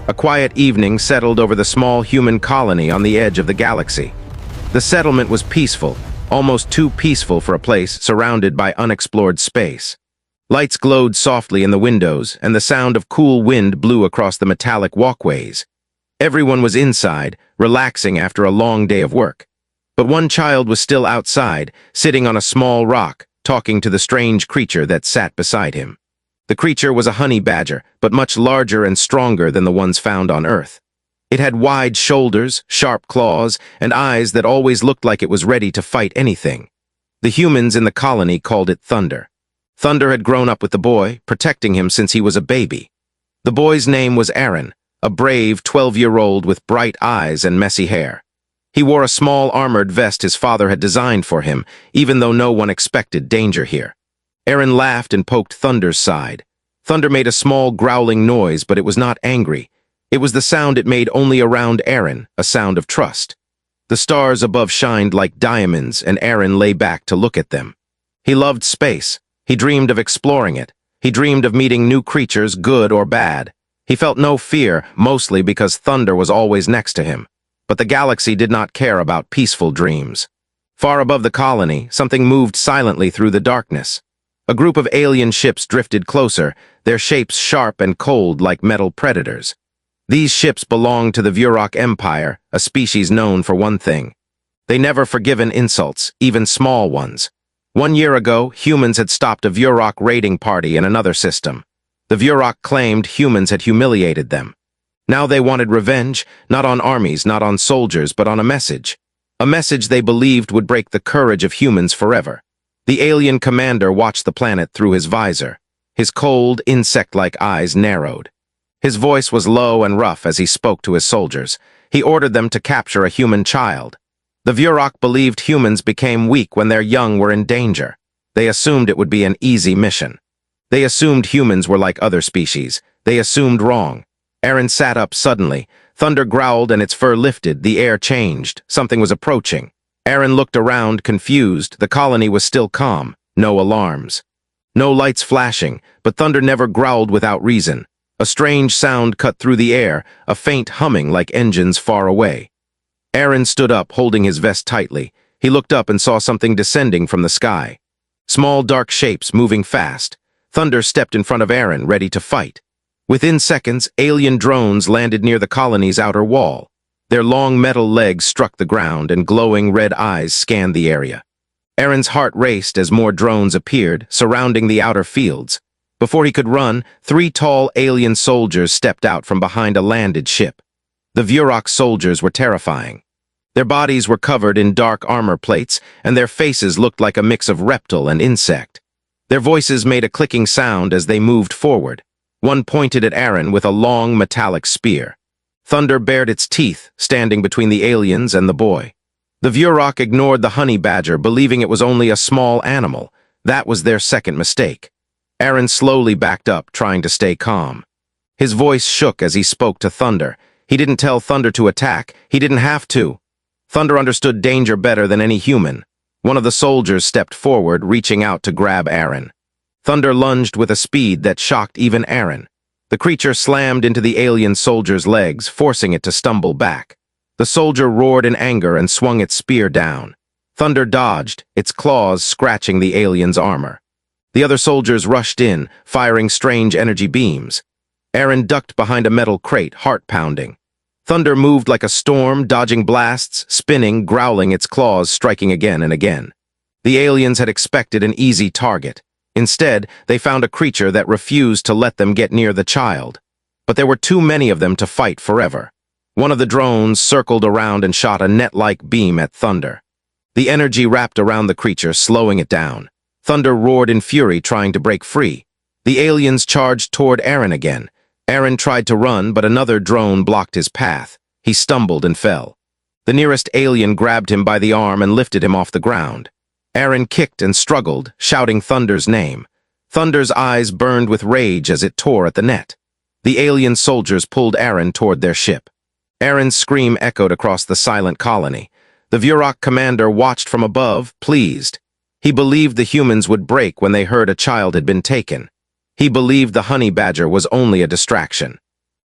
A quiet evening settled over the small human colony on the edge of the galaxy. The settlement was peaceful, almost too peaceful for a place surrounded by unexplored space. Lights glowed softly in the windows, and the sound of cool wind blew across the metallic walkways. Everyone was inside, relaxing after a long day of work. But one child was still outside, sitting on a small rock, talking to the strange creature that sat beside him. The creature was a honey badger, but much larger and stronger than the ones found on Earth. It had wide shoulders, sharp claws, and eyes that always looked like it was ready to fight anything. The humans in the colony called it Thunder. Thunder had grown up with the boy, protecting him since he was a baby. The boy's name was Aaron, a brave 12-year-old with bright eyes and messy hair. He wore a small armored vest his father had designed for him, even though no one expected danger here. Aaron laughed and poked Thunder's side. Thunder made a small growling noise, but it was not angry. It was the sound it made only around Aaron, a sound of trust. The stars above shined like diamonds, and Aaron lay back to look at them. He loved space. He dreamed of exploring it. He dreamed of meeting new creatures, good or bad. He felt no fear, mostly because Thunder was always next to him. But the galaxy did not care about peaceful dreams. Far above the colony, something moved silently through the darkness. A group of alien ships drifted closer, their shapes sharp and cold like metal predators. These ships belonged to the Vurok Empire, a species known for one thing. They never forgiven insults, even small ones. 1 year ago, humans had stopped a Vurok raiding party in another system. The Vurok claimed humans had humiliated them. Now they wanted revenge, not on armies, not on soldiers, but on a message. A message they believed would break the courage of humans forever. The alien commander watched the planet through his visor. His cold, insect-like eyes narrowed. His voice was low and rough as he spoke to his soldiers. He ordered them to capture a human child. The Vurok believed humans became weak when their young were in danger. They assumed it would be an easy mission. They assumed humans were like other species. They assumed wrong. Aaron sat up suddenly. Thunder growled and its fur lifted. The air changed. Something was approaching. Aaron looked around, confused. The colony was still calm. No alarms. No lights flashing, but Thunder never growled without reason. A strange sound cut through the air, a faint humming like engines far away. Aaron stood up, holding his vest tightly. He looked up and saw something descending from the sky. Small dark shapes moving fast. Thunder stepped in front of Aaron, ready to fight. Within seconds, alien drones landed near the colony's outer wall. Their long metal legs struck the ground and glowing red eyes scanned the area. Aaron's heart raced as more drones appeared, surrounding the outer fields. Before he could run, 3 tall alien soldiers stepped out from behind a landed ship. The Vurok soldiers were terrifying. Their bodies were covered in dark armor plates, and their faces looked like a mix of reptile and insect. Their voices made a clicking sound as they moved forward. One pointed at Aaron with a long metallic spear. Thunder bared its teeth, standing between the aliens and the boy. The Vurok ignored the honey badger, believing it was only a small animal. That was their second mistake. Aaron slowly backed up, trying to stay calm. His voice shook as he spoke to Thunder. He didn't tell Thunder to attack. He didn't have to. Thunder understood danger better than any human. One of the soldiers stepped forward, reaching out to grab Aaron. Thunder lunged with a speed that shocked even Aaron. The creature slammed into the alien soldier's legs, forcing it to stumble back. The soldier roared in anger and swung its spear down. Thunder dodged, its claws scratching the alien's armor. The other soldiers rushed in, firing strange energy beams. Aaron ducked behind a metal crate, heart pounding. Thunder moved like a storm, dodging blasts, spinning, growling, its claws striking again and again. The aliens had expected an easy target. Instead, they found a creature that refused to let them get near the child. But there were too many of them to fight forever. One of the drones circled around and shot a net-like beam at Thunder. The energy wrapped around the creature, slowing it down. Thunder roared in fury, trying to break free. The aliens charged toward Aaron again. Aaron tried to run, but another drone blocked his path. He stumbled and fell. The nearest alien grabbed him by the arm and lifted him off the ground. Aaron kicked and struggled, shouting Thunder's name. Thunder's eyes burned with rage as it tore at the net. The alien soldiers pulled Aaron toward their ship. Aaron's scream echoed across the silent colony. The Vurok commander watched from above, pleased. He believed the humans would break when they heard a child had been taken. He believed the honey badger was only a distraction.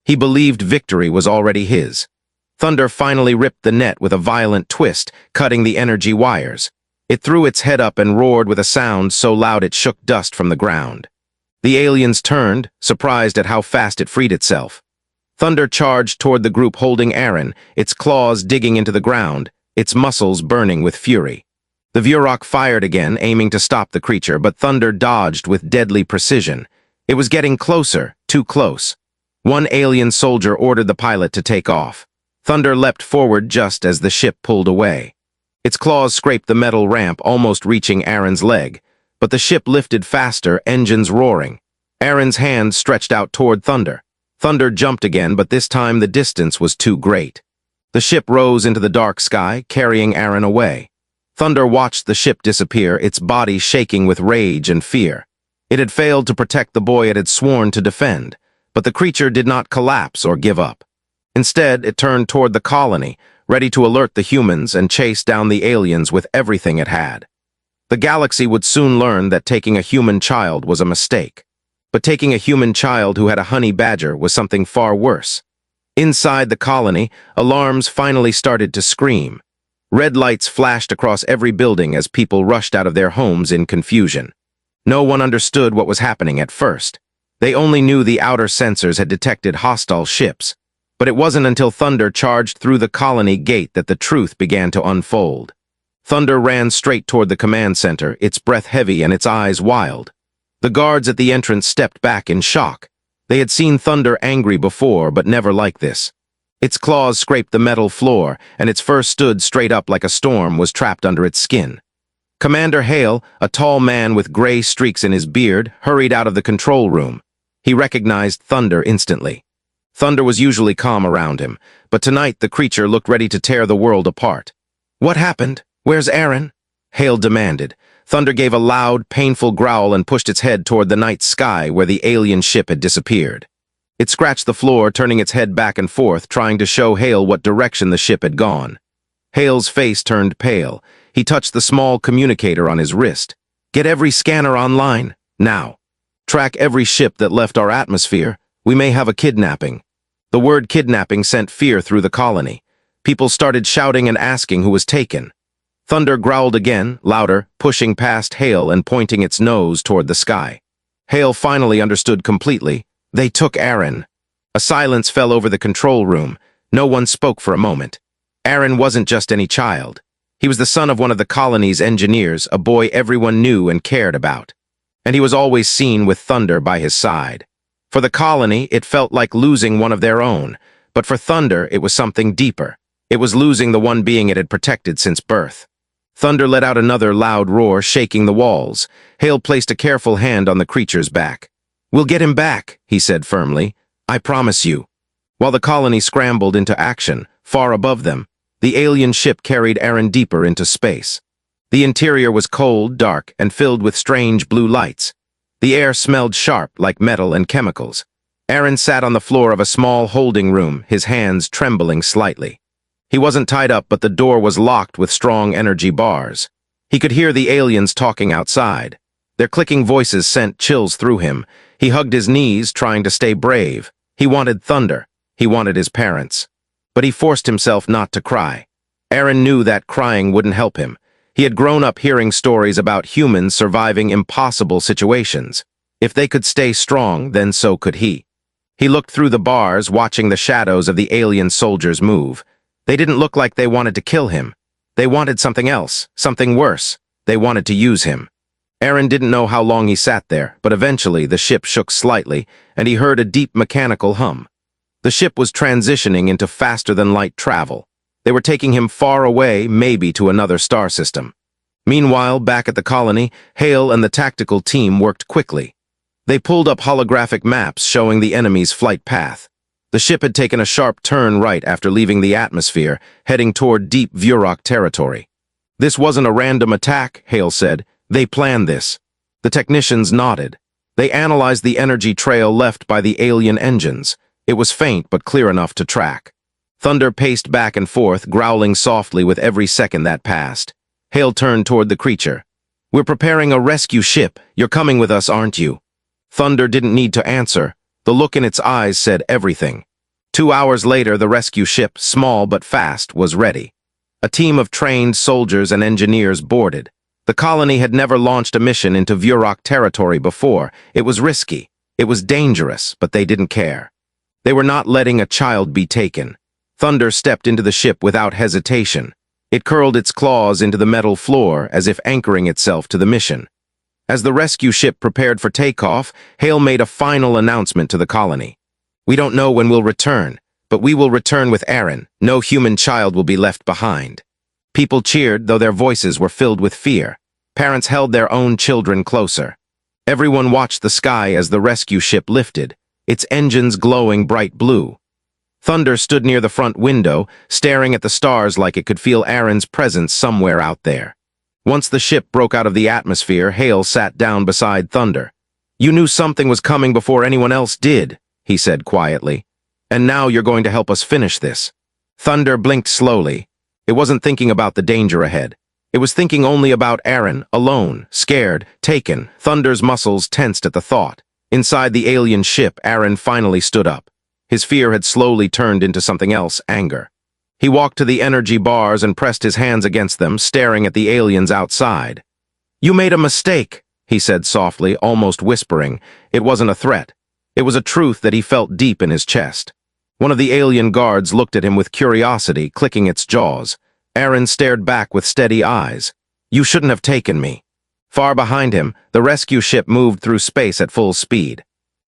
He believed victory was already his. Thunder finally ripped the net with a violent twist, cutting the energy wires. It threw its head up and roared with a sound so loud it shook dust from the ground. The aliens turned, surprised at how fast it freed itself. Thunder charged toward the group holding Aaron, its claws digging into the ground, its muscles burning with fury. The Vurok fired again, aiming to stop the creature, but Thunder dodged with deadly precision. It was getting closer, too close. One alien soldier ordered the pilot to take off. Thunder leapt forward just as the ship pulled away. Its claws scraped the metal ramp, almost reaching Aaron's leg, but the ship lifted faster, engines roaring. Aaron's hand stretched out toward Thunder. Thunder jumped again, but this time the distance was too great. The ship rose into the dark sky, carrying Aaron away. Thunder watched the ship disappear, its body shaking with rage and fear. It had failed to protect the boy it had sworn to defend, but the creature did not collapse or give up. Instead, it turned toward the colony, ready to alert the humans and chase down the aliens with everything it had. The galaxy would soon learn that taking a human child was a mistake. But taking a human child who had a honey badger was something far worse. Inside the colony, alarms finally started to scream. Red lights flashed across every building as people rushed out of their homes in confusion. No one understood what was happening at first. They only knew the outer sensors had detected hostile ships. But it wasn't until Thunder charged through the colony gate that the truth began to unfold. Thunder ran straight toward the command center, its breath heavy and its eyes wild. The guards at the entrance stepped back in shock. They had seen Thunder angry before, but never like this. Its claws scraped the metal floor, and its fur stood straight up like a storm was trapped under its skin. Commander Hale, a tall man with gray streaks in his beard, hurried out of the control room. He recognized Thunder instantly. Thunder was usually calm around him, but tonight the creature looked ready to tear the world apart. "What happened? Where's Aaron?" Hale demanded. Thunder gave a loud, painful growl and pushed its head toward the night sky where the alien ship had disappeared. It scratched the floor, turning its head back and forth, trying to show Hale what direction the ship had gone. Hale's face turned pale. He touched the small communicator on his wrist. "Get every scanner online, now. Track every ship that left our atmosphere. We may have a kidnapping." The word kidnapping sent fear through the colony. People started shouting and asking who was taken. Thunder growled again, louder, pushing past Hale and pointing its nose toward the sky. Hale finally understood completely. They took Aaron. A silence fell over the control room. No one spoke for a moment. Aaron wasn't just any child. He was the son of one of the colony's engineers, a boy everyone knew and cared about. And he was always seen with Thunder by his side. For the colony, it felt like losing one of their own, but for Thunder, it was something deeper. It was losing the one being it had protected since birth. Thunder let out another loud roar, shaking the walls. Hale placed a careful hand on the creature's back. "We'll get him back," he said firmly. "I promise you." While the colony scrambled into action, far above them, the alien ship carried Aaron deeper into space. The interior was cold, dark, and filled with strange blue lights. The air smelled sharp, like metal and chemicals. Aaron sat on the floor of a small holding room, his hands trembling slightly. He wasn't tied up, but the door was locked with strong energy bars. He could hear the aliens talking outside. Their clicking voices sent chills through him. He hugged his knees, trying to stay brave. He wanted Thunder. He wanted his parents. But he forced himself not to cry. Aaron knew that crying wouldn't help him. He had grown up hearing stories about humans surviving impossible situations. If they could stay strong, then so could he. He looked through the bars, watching the shadows of the alien soldiers move. They didn't look like they wanted to kill him. They wanted something else, something worse. They wanted to use him. Aaron didn't know how long he sat there, but eventually the ship shook slightly, and he heard a deep mechanical hum. The ship was transitioning into faster-than-light travel. They were taking him far away, maybe to another star system. Meanwhile, back at the colony, Hale and the tactical team worked quickly. They pulled up holographic maps showing the enemy's flight path. The ship had taken a sharp turn right after leaving the atmosphere, heading toward deep Vurok territory. "This wasn't a random attack," Hale said. "They planned this." The technicians nodded. They analyzed the energy trail left by the alien engines. It was faint but clear enough to track. Thunder paced back and forth, growling softly with every second that passed. Hale turned toward the creature. "We're preparing a rescue ship. You're coming with us, aren't you?" Thunder didn't need to answer. The look in its eyes said everything. 2 hours later, the rescue ship, small but fast, was ready. A team of trained soldiers and engineers boarded. The colony had never launched a mission into Vurok territory before. It was risky. It was dangerous, but they didn't care. They were not letting a child be taken. Thunder stepped into the ship without hesitation. It curled its claws into the metal floor as if anchoring itself to the mission. As the rescue ship prepared for takeoff, Hale made a final announcement to the colony. "We don't know when we'll return, but we will return with Aaron. No human child will be left behind." People cheered, though their voices were filled with fear. Parents held their own children closer. Everyone watched the sky as the rescue ship lifted, its engines glowing bright blue. Thunder stood near the front window, staring at the stars like it could feel Aaron's presence somewhere out there. Once the ship broke out of the atmosphere, Hale sat down beside Thunder. "You knew something was coming before anyone else did," he said quietly. "And now you're going to help us finish this." Thunder blinked slowly. It wasn't thinking about the danger ahead. It was thinking only about Aaron, alone, scared, taken. Thunder's muscles tensed at the thought. Inside the alien ship, Aaron finally stood up. His fear had slowly turned into something else, anger. He walked to the energy bars and pressed his hands against them, staring at the aliens outside. "You made a mistake," he said softly, almost whispering. It wasn't a threat. It was a truth that he felt deep in his chest. One of the alien guards looked at him with curiosity, clicking its jaws. Aaron stared back with steady eyes. "You shouldn't have taken me." Far behind him, the rescue ship moved through space at full speed.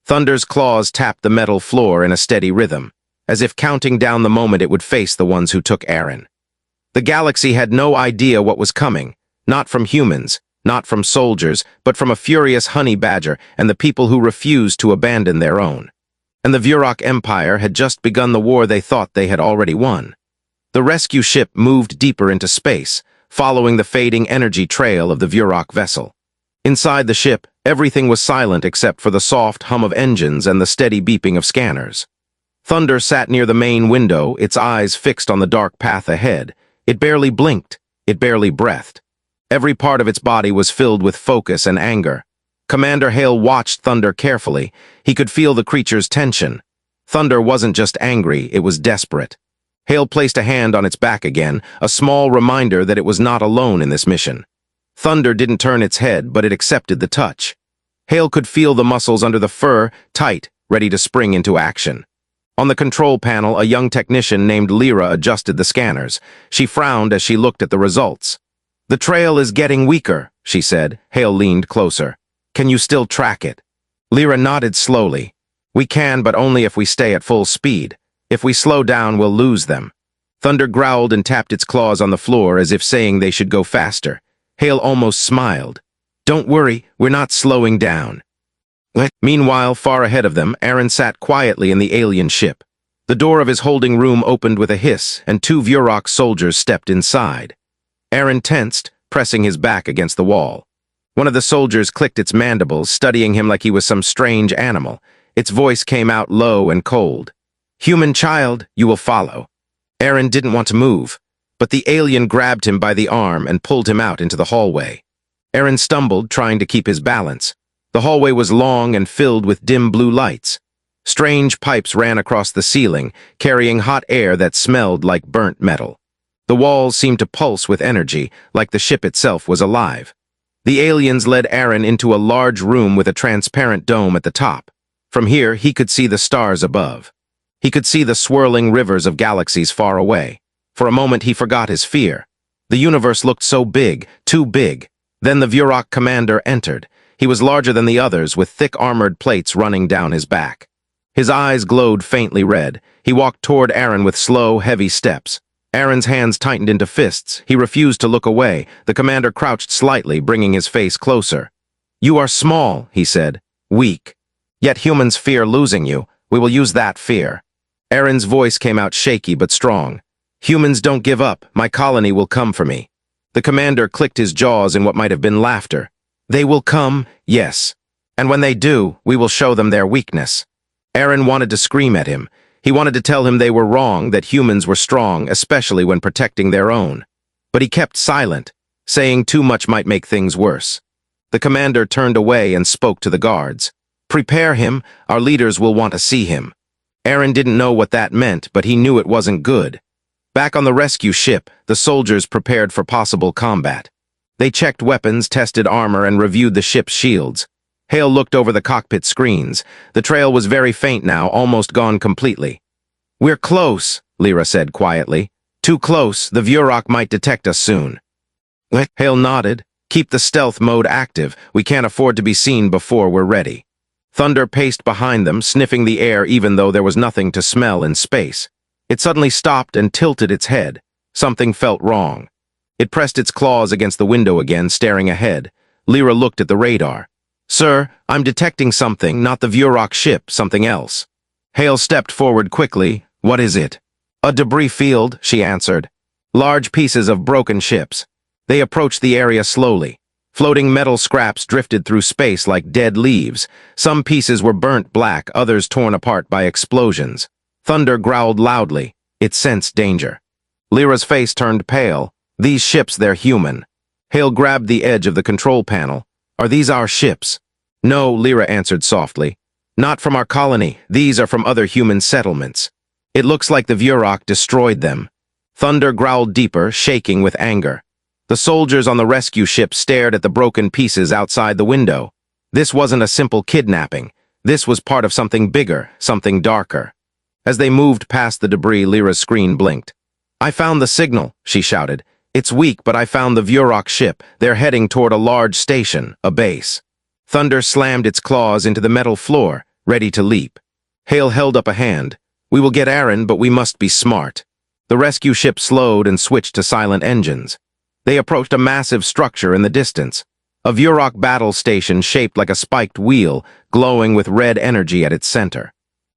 Thunder's claws tapped the metal floor in a steady rhythm, as if counting down the moment it would face the ones who took Aaron. The galaxy had no idea what was coming, not from humans, not from soldiers, but from a furious honey badger and the people who refused to abandon their own. And the Vurok Empire had just begun the war they thought they had already won. The rescue ship moved deeper into space, following the fading energy trail of the Vurok vessel. Inside the ship, everything was silent except for the soft hum of engines and the steady beeping of scanners. Thunder sat near the main window, its eyes fixed on the dark path ahead. It barely blinked. It barely breathed. Every part of its body was filled with focus and anger. Commander Hale watched Thunder carefully. He could feel the creature's tension. Thunder wasn't just angry, it was desperate. Hale placed a hand on its back again, a small reminder that it was not alone in this mission. Thunder didn't turn its head, but it accepted the touch. Hale could feel the muscles under the fur, tight, ready to spring into action. On the control panel, a young technician named Lyra adjusted the scanners. She frowned as she looked at the results. "The trail is getting weaker," she said. Hale leaned closer. "Can you still track it?" Lyra nodded slowly. "We can, but only if we stay at full speed. If we slow down, we'll lose them." Thunder growled and tapped its claws on the floor as if saying they should go faster. Hale almost smiled. "Don't worry, we're not slowing down." Meanwhile, far ahead of them, Aaron sat quietly in the alien ship. The door of his holding room opened with a hiss, and 2 Vurok soldiers stepped inside. Aaron tensed, pressing his back against the wall. One of the soldiers clicked its mandibles, studying him like he was some strange animal. Its voice came out low and cold. "Human child, you will follow." Aaron didn't want to move, but the alien grabbed him by the arm and pulled him out into the hallway. Aaron stumbled, trying to keep his balance. The hallway was long and filled with dim blue lights. Strange pipes ran across the ceiling, carrying hot air that smelled like burnt metal. The walls seemed to pulse with energy, like the ship itself was alive. The aliens led Aaron into a large room with a transparent dome at the top. From here, he could see the stars above. He could see the swirling rivers of galaxies far away. For a moment, he forgot his fear. The universe looked so big, too big. Then the Vurok commander entered. He was larger than the others, with thick armored plates running down his back. His eyes glowed faintly red. He walked toward Aaron with slow, heavy steps. Aaron's hands tightened into fists. He refused to look away. The commander crouched slightly, bringing his face closer. "You are small," he said. "Weak. Yet humans fear losing you. We will use that fear." Aaron's voice came out shaky but strong. "Humans don't give up. My colony will come for me." The commander clicked his jaws in what might have been laughter. "They will come, yes. And when they do, we will show them their weakness." Aaron wanted to scream at him. He wanted to tell him they were wrong, that humans were strong, especially when protecting their own. But he kept silent. Saying too much might make things worse. The commander turned away and spoke to the guards. "Prepare him. Our leaders will want to see him." Aaron didn't know what that meant, but he knew it wasn't good. Back on the rescue ship, the soldiers prepared for possible combat. They checked weapons, tested armor, and reviewed the ship's shields. Hale looked over the cockpit screens. The trail was very faint now, almost gone completely. "We're close," Lyra said quietly. "Too close, the Vurok might detect us soon." Hale nodded. "Keep the stealth mode active. We can't afford to be seen before we're ready." Thunder paced behind them, sniffing the air even though there was nothing to smell in space. It suddenly stopped and tilted its head. Something felt wrong. It pressed its claws against the window again, staring ahead. Lyra looked at the radar. "Sir, I'm detecting something, not the Vurok ship, something else." Hale stepped forward quickly. "What is it?" "A debris field," she answered. "Large pieces of broken ships." They approached the area slowly. Floating metal scraps drifted through space like dead leaves. Some pieces were burnt black, others torn apart by explosions. Thunder growled loudly. It sensed danger. Lyra's face turned pale. "These ships, they're human." Hale grabbed the edge of the control panel. "Are these our ships?" "No," Lyra answered softly. "Not from our colony. These are from other human settlements. It looks like the Vurok destroyed them." Thunder growled deeper, shaking with anger. The soldiers on the rescue ship stared at the broken pieces outside the window. This wasn't a simple kidnapping. This was part of something bigger, something darker. As they moved past the debris, Lyra's screen blinked. "I found the signal," she shouted. "It's weak, but I found the Vurok ship. They're heading toward a large station, a base." Thunder slammed its claws into the metal floor, ready to leap. Hale held up a hand. "We will get Aaron, but we must be smart." The rescue ship slowed and switched to silent engines. They approached a massive structure in the distance. A Vurok battle station shaped like a spiked wheel, glowing with red energy at its center.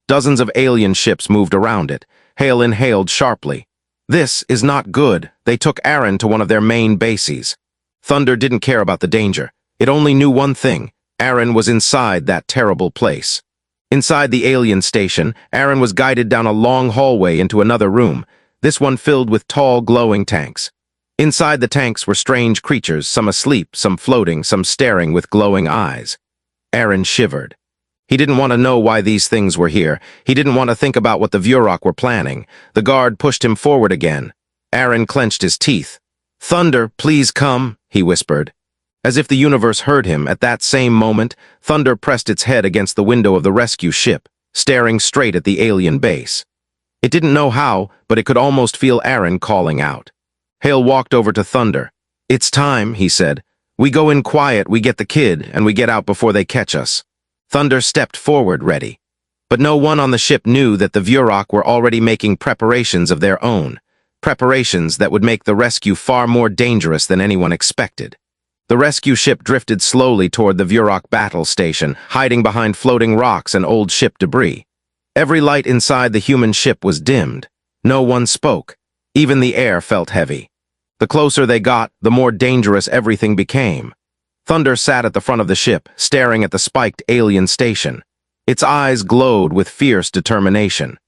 Dozens of alien ships moved around it. Hale inhaled sharply. "This is not good. They took Aaron to one of their main bases." Thunder didn't care about the danger. It only knew one thing. Aaron was inside that terrible place. Inside the alien station, Aaron was guided down a long hallway into another room, this one filled with tall, glowing tanks. Inside the tanks were strange creatures, some asleep, some floating, some staring with glowing eyes. Aaron shivered. He didn't want to know why these things were here. He didn't want to think about what the Vurok were planning. The guard pushed him forward again. Aaron clenched his teeth. "Thunder, please come," he whispered. As if the universe heard him, at that same moment, Thunder pressed its head against the window of the rescue ship, staring straight at the alien base. It didn't know how, but it could almost feel Aaron calling out. Hale walked over to Thunder. "It's time," he said. "We go in quiet, we get the kid, and we get out before they catch us." Thunder stepped forward, ready. But no one on the ship knew that the Vurok were already making preparations of their own. Preparations that would make the rescue far more dangerous than anyone expected. The rescue ship drifted slowly toward the Vurok battle station, hiding behind floating rocks and old ship debris. Every light inside the human ship was dimmed. No one spoke. Even the air felt heavy. The closer they got, the more dangerous everything became. Thunder sat at the front of the ship, staring at the spiked alien station. Its eyes glowed with fierce determination.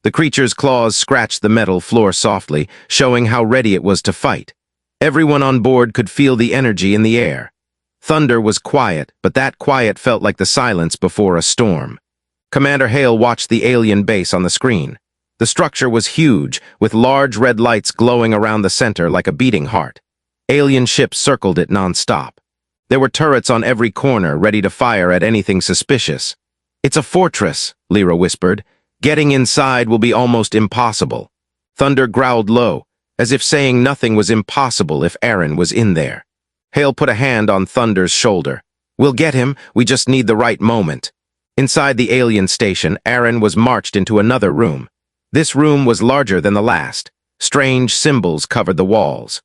The creature's claws scratched the metal floor softly, showing how ready it was to fight. Everyone on board could feel the energy in the air. Thunder was quiet, but that quiet felt like the silence before a storm. Commander Hale watched the alien base on the screen. The structure was huge, with large red lights glowing around the center like a beating heart. Alien ships circled it non-stop. There were turrets on every corner, ready to fire at anything suspicious. "It's a fortress," Lyra whispered. "Getting inside will be almost impossible." Thunder growled low, as if saying nothing was impossible if Aaron was in there. Hale put a hand on Thunder's shoulder. "We'll get him, we just need the right moment." Inside the alien station, Aaron was marched into another room. This room was larger than the last. Strange symbols covered the walls.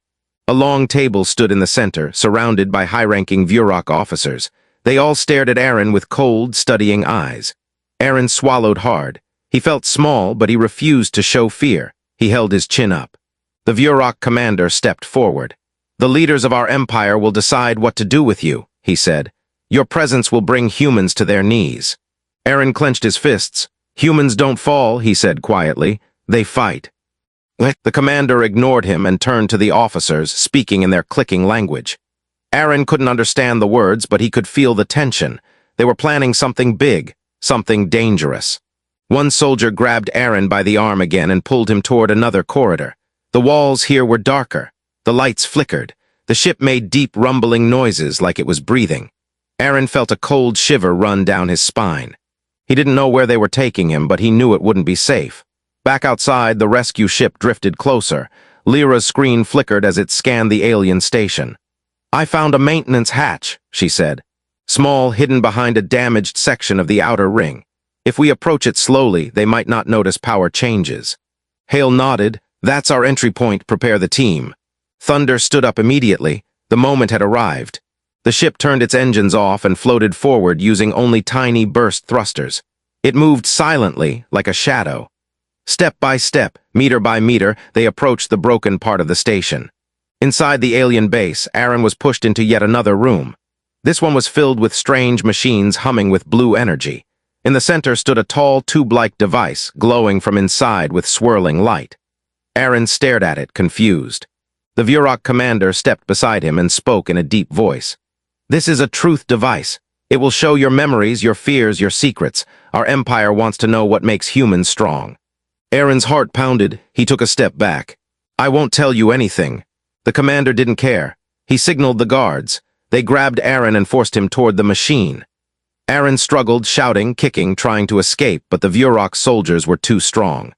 A long table stood in the center, surrounded by high-ranking Vurok officers. They all stared at Aaron with cold, studying eyes. Aaron swallowed hard. He felt small, but he refused to show fear. He held his chin up. The Vurok commander stepped forward. "The leaders of our empire will decide what to do with you," he said. "Your presence will bring humans to their knees." Aaron clenched his fists. "Humans don't fall," he said quietly. "They fight." The commander ignored him and turned to the officers, speaking in their clicking language. Aaron couldn't understand the words, but he could feel the tension. They were planning something big, something dangerous. One soldier grabbed Aaron by the arm again and pulled him toward another corridor. The walls here were darker. The lights flickered. The ship made deep rumbling noises like it was breathing. Aaron felt a cold shiver run down his spine. He didn't know where they were taking him, but he knew it wouldn't be safe. Back outside, the rescue ship drifted closer. Lyra's screen flickered as it scanned the alien station. "I found a maintenance hatch," she said. "Small, hidden behind a damaged section of the outer ring. If we approach it slowly, they might not notice power changes." Hale nodded. "That's our entry point. Prepare the team." Thunder stood up immediately. The moment had arrived. The ship turned its engines off and floated forward using only tiny burst thrusters. It moved silently, like a shadow. Step by step, meter by meter, they approached the broken part of the station. Inside the alien base, Aaron was pushed into yet another room. This one was filled with strange machines humming with blue energy. In the center stood a tall, tube-like device, glowing from inside with swirling light. Aaron stared at it, confused. The Vurok commander stepped beside him and spoke in a deep voice. "This is a truth device. It will show your memories, your fears, your secrets. Our empire wants to know what makes humans strong." Aaron's heart pounded. He took a step back. "I won't tell you anything." The commander didn't care. He signaled the guards. They grabbed Aaron and forced him toward the machine. Aaron struggled, shouting, kicking, trying to escape, but the Vurok soldiers were too strong.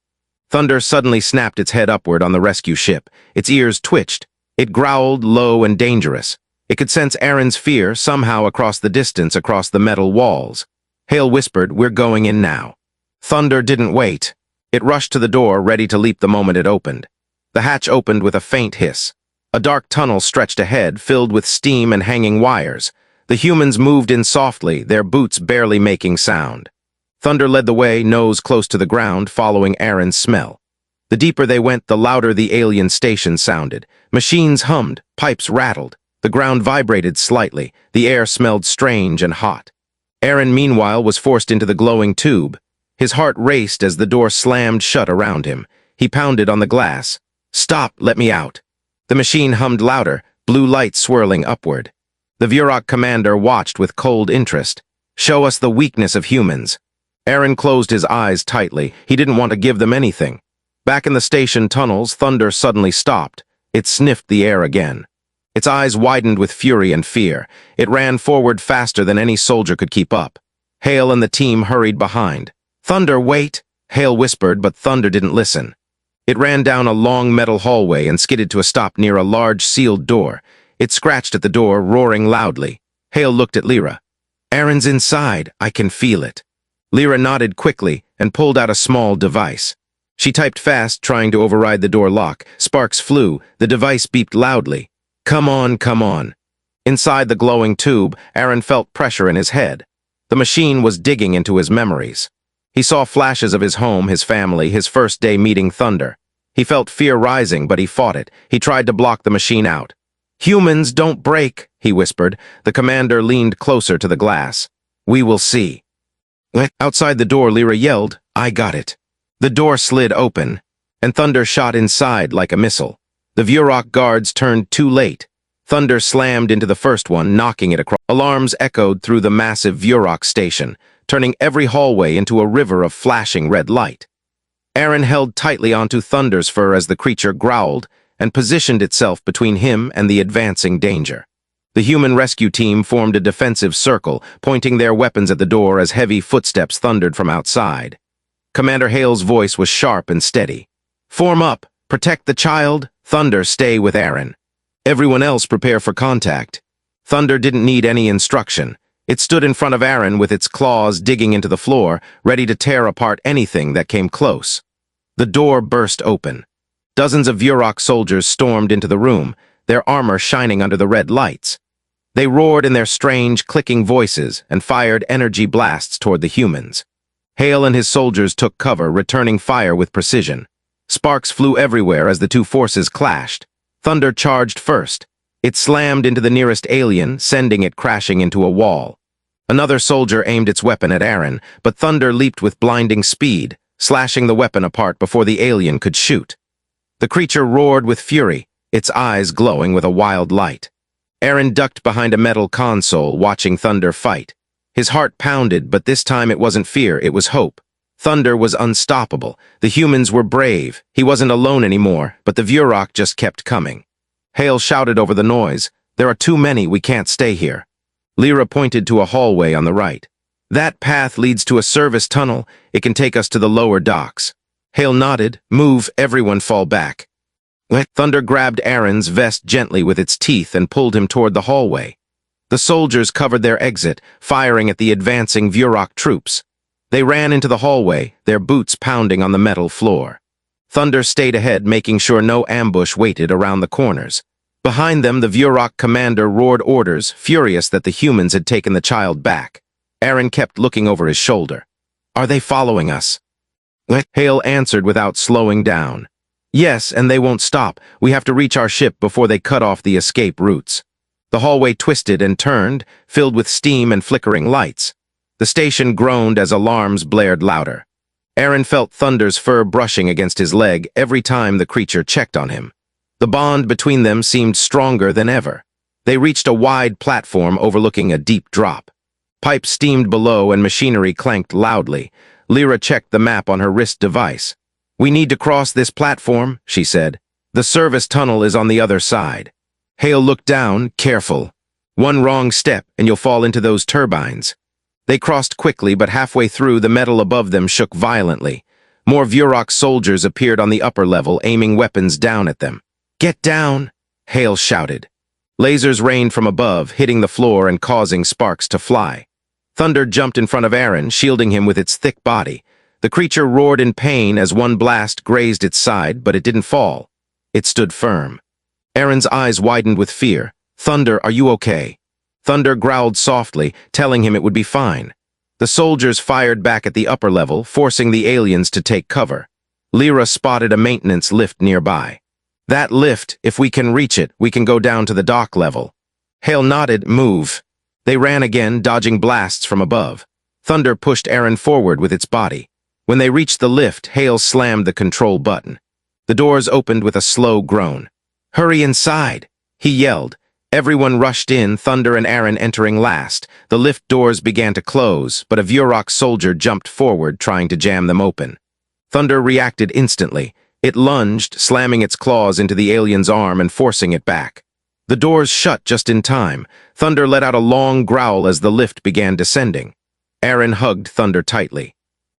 Thunder suddenly snapped its head upward on the rescue ship. Its ears twitched. It growled, low and dangerous. It could sense Aaron's fear somehow across the distance, across the metal walls. Hale whispered, "We're going in now." Thunder didn't wait. It rushed to the door, ready to leap the moment it opened. The hatch opened with a faint hiss. A dark tunnel stretched ahead, filled with steam and hanging wires. The humans moved in softly, their boots barely making sound. Thunder led the way, nose close to the ground, following Aaron's smell. The deeper they went, the louder the alien station sounded. Machines hummed, pipes rattled. The ground vibrated slightly. The air smelled strange and hot. Aaron, meanwhile, was forced into the glowing tube. His heart raced as the door slammed shut around him. He pounded on the glass. "Stop, let me out." The machine hummed louder, blue light swirling upward. The Vurok commander watched with cold interest. "Show us the weakness of humans." Aaron closed his eyes tightly. He didn't want to give them anything. Back in the station tunnels, Thunder suddenly stopped. It sniffed the air again. Its eyes widened with fury and fear. It ran forward faster than any soldier could keep up. Hale and the team hurried behind. "Thunder, wait!" Hale whispered, but Thunder didn't listen. It ran down a long metal hallway and skidded to a stop near a large sealed door. It scratched at the door, roaring loudly. Hale looked at Lyra. "Aaron's inside. I can feel it." Lyra nodded quickly and pulled out a small device. She typed fast, trying to override the door lock. Sparks flew. The device beeped loudly. "Come on, come on." Inside the glowing tube, Aaron felt pressure in his head. The machine was digging into his memories. He saw flashes of his home, his family, his first day meeting Thunder. He felt fear rising, but he fought it. He tried to block the machine out. "Humans, don't break," he whispered. The commander leaned closer to the glass. "We will see." Outside the door, Lyra yelled, "I got it." The door slid open, and Thunder shot inside like a missile. The Vurok guards turned too late. Thunder slammed into the first one, knocking it across. Alarms echoed through the massive Vurok station, turning every hallway into a river of flashing red light. Aaron held tightly onto Thunder's fur as the creature growled and positioned itself between him and the advancing danger. The human rescue team formed a defensive circle, pointing their weapons at the door as heavy footsteps thundered from outside. Commander Hale's voice was sharp and steady. "Form up. Protect the child. Thunder, stay with Aaron. Everyone else prepare for contact." Thunder didn't need any instruction. It stood in front of Aaron with its claws digging into the floor, ready to tear apart anything that came close. The door burst open. Dozens of Vurok soldiers stormed into the room, their armor shining under the red lights. They roared in their strange, clicking voices and fired energy blasts toward the humans. Hale and his soldiers took cover, returning fire with precision. Sparks flew everywhere as the two forces clashed. Thunder charged first. It slammed into the nearest alien, sending it crashing into a wall. Another soldier aimed its weapon at Aaron, but Thunder leaped with blinding speed, slashing the weapon apart before the alien could shoot. The creature roared with fury, its eyes glowing with a wild light. Aaron ducked behind a metal console, watching Thunder fight. His heart pounded, but this time it wasn't fear, it was hope. Thunder was unstoppable. The humans were brave. He wasn't alone anymore, but the Vurok just kept coming. Hale shouted over the noise, "There are too many, we can't stay here." Lyra pointed to a hallway on the right. "That path leads to a service tunnel. It can take us to the lower docks." Hale nodded. "Move, everyone fall back." Thunder grabbed Aaron's vest gently with its teeth and pulled him toward the hallway. The soldiers covered their exit, firing at the advancing Vurok troops. They ran into the hallway, their boots pounding on the metal floor. Thunder stayed ahead, making sure no ambush waited around the corners. Behind them, the Vurok commander roared orders, furious that the humans had taken the child back. Aaron kept looking over his shoulder. "Are they following us?" Hale answered without slowing down. "Yes, and they won't stop. We have to reach our ship before they cut off the escape routes." The hallway twisted and turned, filled with steam and flickering lights. The station groaned as alarms blared louder. Aaron felt Thunder's fur brushing against his leg every time the creature checked on him. The bond between them seemed stronger than ever. They reached a wide platform overlooking a deep drop. Pipes steamed below and machinery clanked loudly. Lyra checked the map on her wrist device. "We need to cross this platform," she said. "The service tunnel is on the other side." Hale looked down, careful. "One wrong step and you'll fall into those turbines." They crossed quickly, but halfway through, the metal above them shook violently. More Vurok soldiers appeared on the upper level, aiming weapons down at them. "Get down!" Hale shouted. Lasers rained from above, hitting the floor and causing sparks to fly. Thunder jumped in front of Aaron, shielding him with its thick body. The creature roared in pain as one blast grazed its side, but it didn't fall. It stood firm. Aaron's eyes widened with fear. "Thunder, are you okay?" Thunder growled softly, telling him it would be fine. The soldiers fired back at the upper level, forcing the aliens to take cover. Lyra spotted a maintenance lift nearby. "That lift, if we can reach it, we can go down to the dock level." Hale nodded. "Move." They ran again, dodging blasts from above. Thunder pushed Aaron forward with its body. When they reached the lift, Hale slammed the control button. The doors opened with a slow groan. "Hurry inside," he yelled. Everyone rushed in, Thunder and Aaron entering last. The lift doors began to close, but a Vurok soldier jumped forward, trying to jam them open. Thunder reacted instantly. It lunged, slamming its claws into the alien's arm and forcing it back. The doors shut just in time. Thunder let out a long growl as the lift began descending. Aaron hugged Thunder tightly.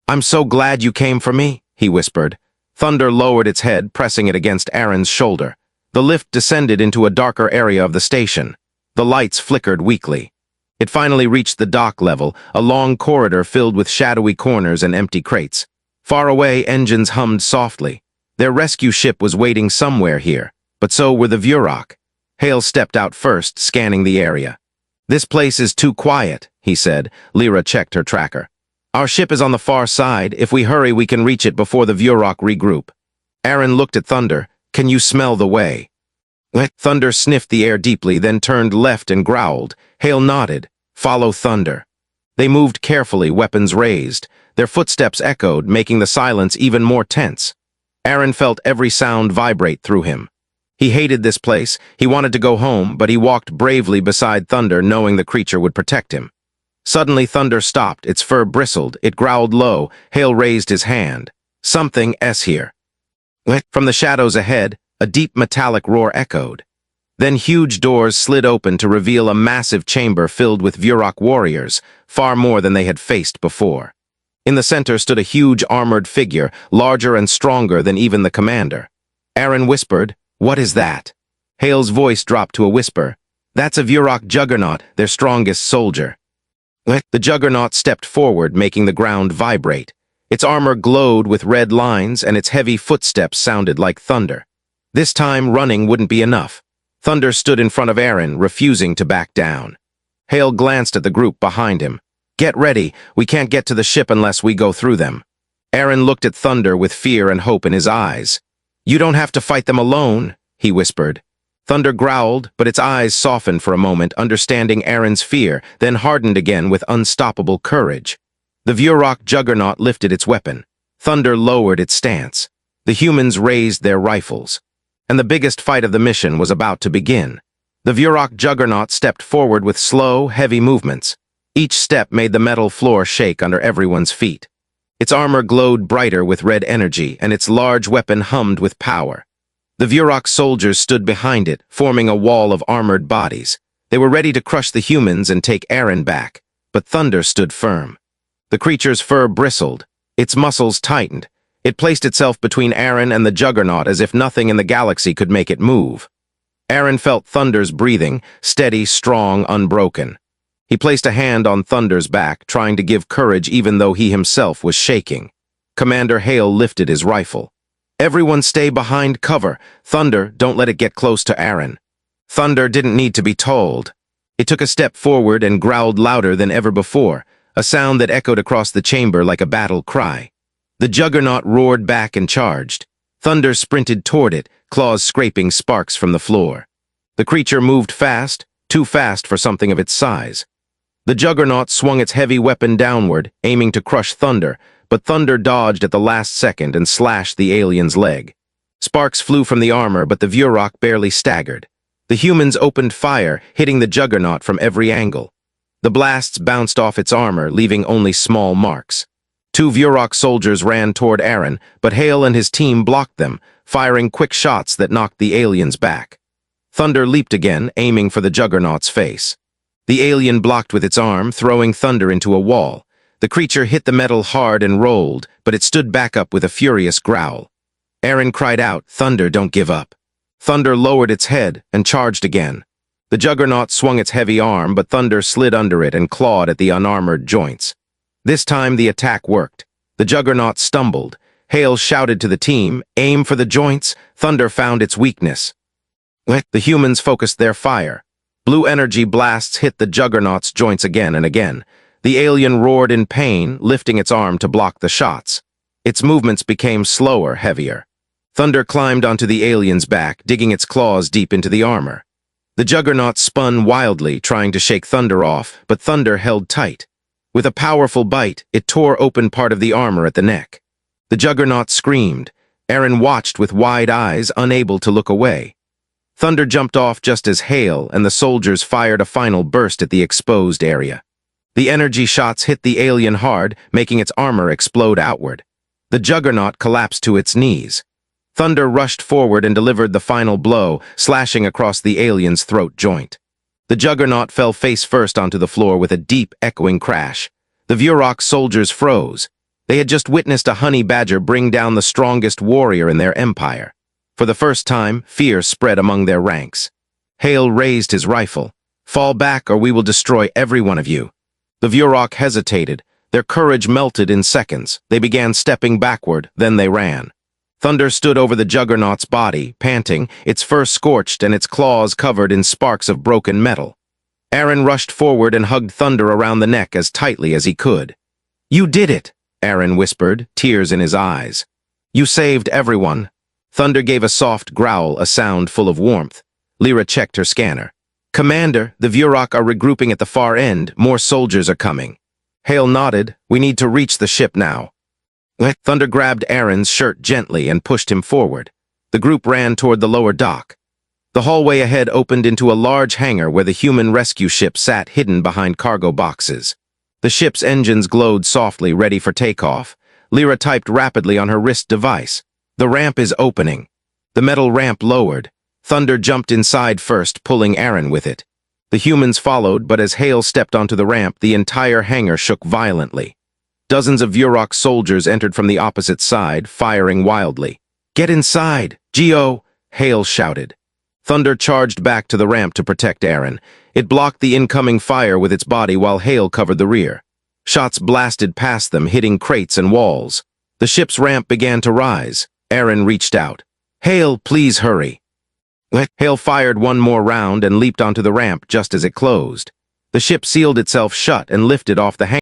"I'm so glad you came for me," he whispered. Thunder lowered its head, pressing it against Aaron's shoulder. The lift descended into a darker area of the station. The lights flickered weakly. It finally reached the dock level, a long corridor filled with shadowy corners and empty crates. Far away, engines hummed softly. Their rescue ship was waiting somewhere here, but so were the Vurok. Hale stepped out first, scanning the area. "This place is too quiet," he said. Lyra checked her tracker. "Our ship is on the far side. If we hurry, we can reach it before the Vurok regroup." Aaron looked at Thunder. "Can you smell the way?" Thunder sniffed the air deeply, then turned left and growled. Hale nodded. "Follow Thunder." They moved carefully, weapons raised. Their footsteps echoed, making the silence even more tense. Aaron felt every sound vibrate through him. He hated this place. He wanted to go home, but he walked bravely beside Thunder, knowing the creature would protect him. Suddenly, Thunder stopped. Its fur bristled. It growled low. Hale raised his hand. "Something S here." From the shadows ahead, a deep metallic roar echoed. Then huge doors slid open to reveal a massive chamber filled with Vurok warriors, far more than they had faced before. In the center stood a huge armored figure, larger and stronger than even the commander. Aaron whispered, "What is that?" Hale's voice dropped to a whisper. "That's a Vurok juggernaut, their strongest soldier." The juggernaut stepped forward, making the ground vibrate. Its armor glowed with red lines, and its heavy footsteps sounded like thunder. This time, running wouldn't be enough. Thunder stood in front of Aaron, refusing to back down. Hale glanced at the group behind him. "Get ready. We can't get to the ship unless we go through them." Aaron looked at Thunder with fear and hope in his eyes. "You don't have to fight them alone," he whispered. Thunder growled, but its eyes softened for a moment, understanding Aaron's fear, then hardened again with unstoppable courage. The Vurok juggernaut lifted its weapon. Thunder lowered its stance. The humans raised their rifles. And the biggest fight of the mission was about to begin. The Vurok juggernaut stepped forward with slow, heavy movements. Each step made the metal floor shake under everyone's feet. Its armor glowed brighter with red energy, and its large weapon hummed with power. The Vurok soldiers stood behind it, forming a wall of armored bodies. They were ready to crush the humans and take Eren back, but Thunder stood firm. The creature's fur bristled. Its muscles tightened. It placed itself between Eren and the Juggernaut as if nothing in the galaxy could make it move. Eren felt Thunder's breathing, steady, strong, unbroken. He placed a hand on Thunder's back, trying to give courage even though he himself was shaking. Commander Hale lifted his rifle. "Everyone stay behind cover. Thunder, don't let it get close to Eren." Thunder didn't need to be told. It took a step forward and growled louder than ever before, a sound that echoed across the chamber like a battle cry. The Juggernaut roared back and charged. Thunder sprinted toward it, claws scraping sparks from the floor. The creature moved fast, too fast for something of its size. The Juggernaut swung its heavy weapon downward, aiming to crush Thunder, but Thunder dodged at the last second and slashed the alien's leg. Sparks flew from the armor, but the Vurok barely staggered. The humans opened fire, hitting the Juggernaut from every angle. The blasts bounced off its armor, leaving only small marks. 2 Vurok soldiers ran toward Eren, but Hale and his team blocked them, firing quick shots that knocked the aliens back. Thunder leaped again, aiming for the Juggernaut's face. The alien blocked with its arm, throwing Thunder into a wall. The creature hit the metal hard and rolled, but it stood back up with a furious growl. Eren cried out, "Thunder, don't give up." Thunder lowered its head and charged again. The Juggernaut swung its heavy arm, but Thunder slid under it and clawed at the unarmored joints. This time the attack worked. The Juggernaut stumbled. Hale shouted to the team, "Aim for the joints." Thunder found its weakness. The humans focused their fire. Blue energy blasts hit the Juggernaut's joints again and again. The alien roared in pain, lifting its arm to block the shots. Its movements became slower, heavier. Thunder climbed onto the alien's back, digging its claws deep into the armor. The Juggernaut spun wildly, trying to shake Thunder off, but Thunder held tight. With a powerful bite, it tore open part of the armor at the neck. The Juggernaut screamed. Eren watched with wide eyes, unable to look away. Thunder jumped off just as Hale and the soldiers fired a final burst at the exposed area. The energy shots hit the alien hard, making its armor explode outward. The Juggernaut collapsed to its knees. Thunder rushed forward and delivered the final blow, slashing across the alien's throat joint. The Juggernaut fell face first onto the floor with a deep, echoing crash. The Vurok soldiers froze. They had just witnessed a honey badger bring down the strongest warrior in their empire. For the first time, fear spread among their ranks. Hale raised his rifle. "Fall back or we will destroy every one of you." The Vurok hesitated. Their courage melted in seconds. They began stepping backward, then they ran. Thunder stood over the Juggernaut's body, panting, its fur scorched and its claws covered in sparks of broken metal. Eren rushed forward and hugged Thunder around the neck as tightly as he could. "You did it," Eren whispered, tears in his eyes. "You saved everyone." Thunder gave a soft growl, a sound full of warmth. Lyra checked her scanner. "Commander, the Vurok are regrouping at the far end. More soldiers are coming." Hale nodded. "We need to reach the ship now." Thunder grabbed Eren's shirt gently and pushed him forward. The group ran toward the lower dock. The hallway ahead opened into a large hangar where the human rescue ship sat hidden behind cargo boxes. The ship's engines glowed softly, ready for takeoff. Lyra typed rapidly on her wrist device. "The ramp is opening." The metal ramp lowered. Thunder jumped inside first, pulling Eren with it. The humans followed, but as Hale stepped onto the ramp, the entire hangar shook violently. Dozens of Vurok soldiers entered from the opposite side, firing wildly. "Get inside! Geo!" Hale shouted. Thunder charged back to the ramp to protect Eren. It blocked the incoming fire with its body while Hale covered the rear. Shots blasted past them, hitting crates and walls. The ship's ramp began to rise. Eren reached out. "Hale, please hurry." Hale fired one more round and leaped onto the ramp just as it closed. The ship sealed itself shut and lifted off the hangar.